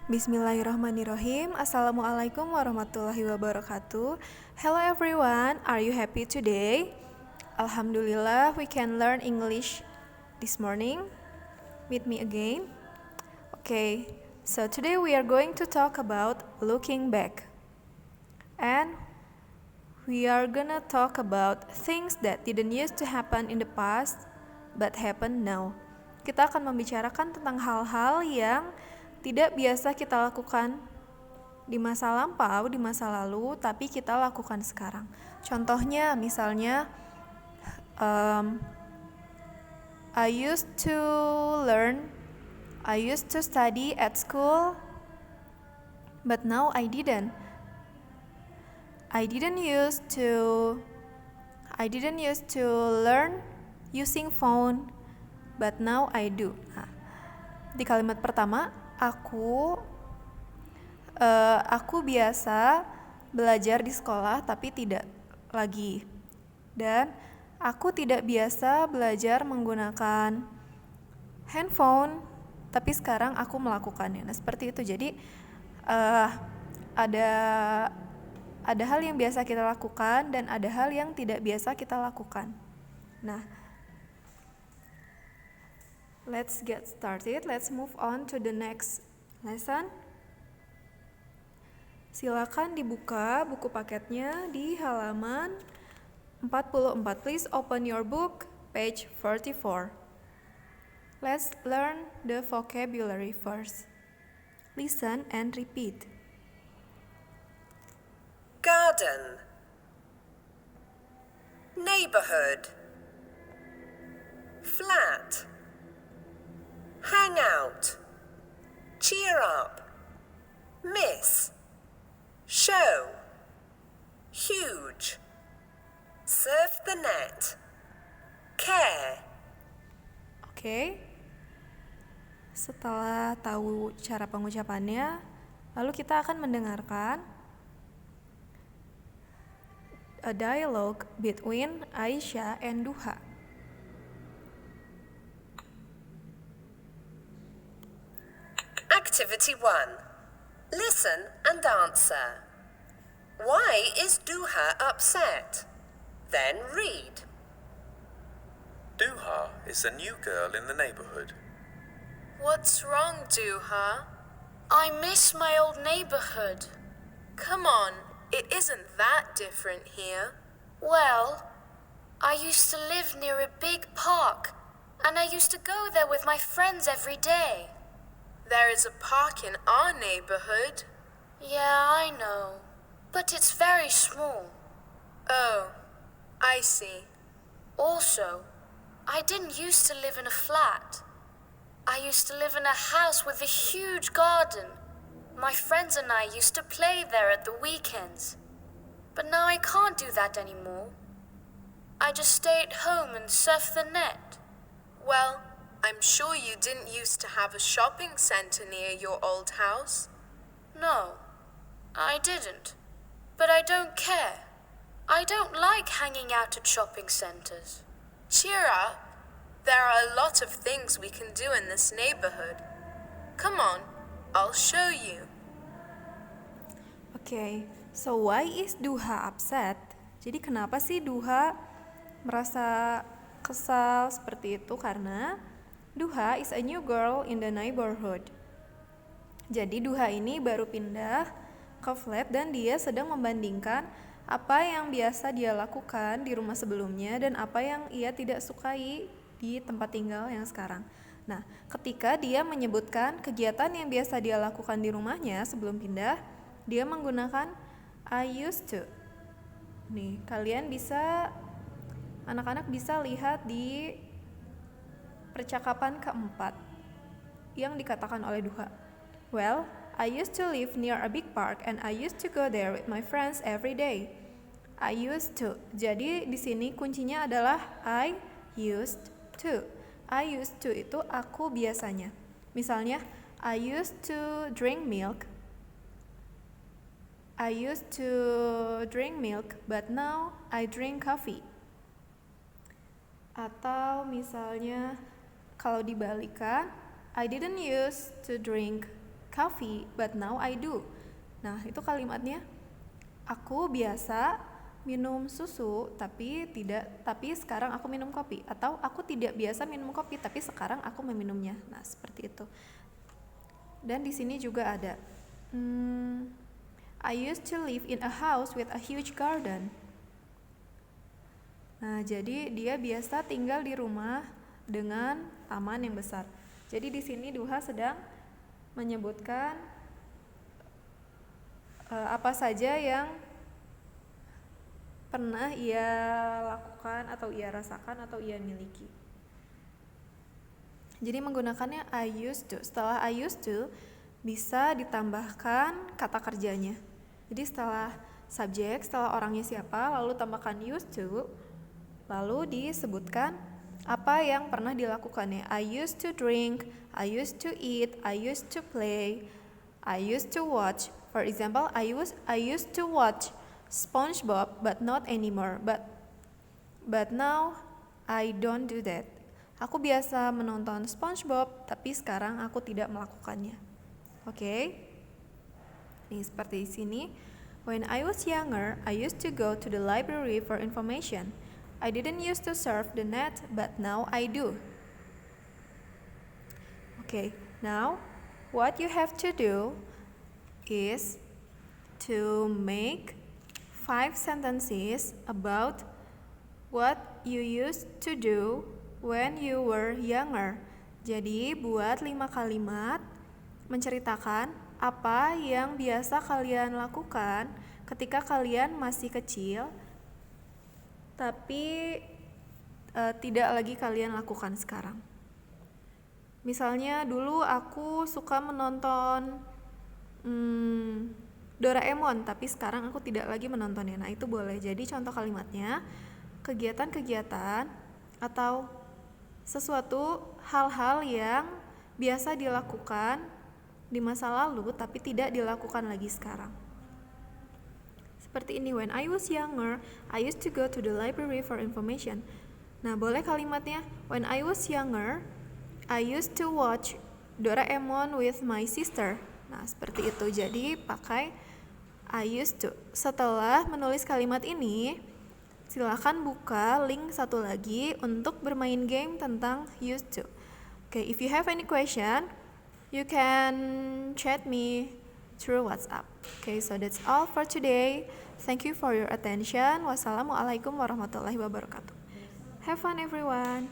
Bismillahirrahmanirrahim. Assalamualaikum warahmatullahi wabarakatuh. Hello everyone, are you happy today? Alhamdulillah, we can learn English this morning. Meet me again. Okay, so today we are going to talk about looking back. And we are gonna talk about things that didn't used to happen in the past, but happen now. Kita akan membicarakan tentang hal-hal yang tidak biasa kita lakukan di masa lampau, di masa lalu, tapi kita lakukan sekarang. Contohnya, misalnya, I used to study at school, but now I didn't. I didn't used to learn using phone, but now I do. Nah, di kalimat pertama, aku biasa belajar di sekolah tapi tidak lagi. Dan aku tidak biasa belajar menggunakan handphone tapi sekarang aku melakukannya. Nah, seperti itu. Jadi ada hal yang biasa kita lakukan dan ada hal yang tidak biasa kita lakukan. Nah, let's get started. Let's move on to the next lesson. Silakan dibuka buku paketnya di halaman 44. Please open your book, page 44. Let's learn the vocabulary first. Listen and repeat. Garden, neighborhood, flat, hang out, cheer up, miss, show, huge, surf the net, care. Oke. Setelah tahu cara pengucapannya, lalu kita akan mendengarkan a dialogue between Aisyah and Duha. Activity 1. Listen and answer. Why is Duha upset? Then read. Duha is a new girl in the neighborhood. What's wrong, Duha? I miss my old neighborhood. Come on, it isn't that different here. Well, I used to live near a big park, and I used to go there with my friends every day. There is a park in our neighborhood. Yeah, I know, but it's very small. Oh, I see. Also, I didn't used to live in a flat. I used to live in a house with a huge garden. My friends and I used to play there at the weekends. But now I can't do that anymore. I just stay at home and surf the net. Well, I'm sure you didn't used to have a shopping center near your old house. No, I didn't. But I don't care. I don't like hanging out at shopping centers. Cheer up. There are a lot of things we can do in this neighborhood. Come on, I'll show you. Okay, so why is Duha upset? Jadi kenapa sih Duha merasa kesal seperti itu? Karena Duha is a new girl in the neighborhood. Jadi Duha ini baru pindah ke flat dan dia sedang membandingkan apa yang biasa dia lakukan di rumah sebelumnya dan apa yang ia tidak sukai di tempat tinggal yang sekarang. Nah, ketika dia menyebutkan kegiatan yang biasa dia lakukan di rumahnya sebelum pindah, dia menggunakan I used to. Nih, anak-anak bisa lihat di percakapan keempat yang dikatakan oleh Duha. Well, I used to live near a big park and I used to go there with my friends every day. I used to. Jadi di sini kuncinya adalah I used to. I used to itu aku biasanya. Misalnya, I used to drink milk. I used to drink milk, but now I drink coffee. Atau misalnya, kalau dibalikan, I didn't used to drink coffee, but now I do. Nah, itu kalimatnya. Aku biasa minum susu, tapi sekarang aku minum kopi. Atau aku tidak biasa minum kopi, tapi sekarang aku meminumnya. Nah, seperti itu. Dan di sini juga ada I used to live in a house with a huge garden. Nah, jadi dia biasa tinggal di rumah dengan taman yang besar. Jadi di sini Duha sedang menyebutkan apa saja yang pernah ia lakukan atau ia rasakan atau ia miliki. Jadi menggunakannya I used to. Setelah I used to bisa ditambahkan kata kerjanya. Jadi setelah subjek, setelah orangnya siapa, lalu tambahkan used to, lalu disebutkan apa yang pernah dilakukannya. I used to drink, I used to eat, I used to play, I used to watch. For example, I used to watch SpongeBob but not anymore. But now I don't do that. Aku biasa menonton SpongeBob, tapi sekarang aku tidak melakukannya. Oke? Nih seperti di sini. When I was younger, I used to go to the library for information. I didn't used to surf the net, but now I do. Okay, now what you have to do is to make 5 sentences about what you used to do when you were younger. Jadi buat 5 kalimat menceritakan apa yang biasa kalian lakukan ketika kalian masih kecil, tapi tidak lagi kalian lakukan sekarang. Misalnya dulu aku suka menonton Doraemon, tapi sekarang aku tidak lagi menontonnya. Nah, itu boleh. Jadi contoh kalimatnya, kegiatan-kegiatan atau sesuatu hal-hal yang biasa dilakukan di masa lalu tapi tidak dilakukan lagi sekarang. Seperti ini, when I was younger, I used to go to the library for information. Nah, boleh kalimatnya, when I was younger, I used to watch Doraemon with my sister. Nah, seperti itu. Jadi, pakai I used to. Setelah menulis kalimat ini, silakan buka link satu lagi untuk bermain game tentang used to. Okay, if you have any question, you can chat me through WhatsApp. Okay, so that's all for today. Thank you for your attention. Wassalamualaikum warahmatullahi wabarakatuh. Have fun everyone.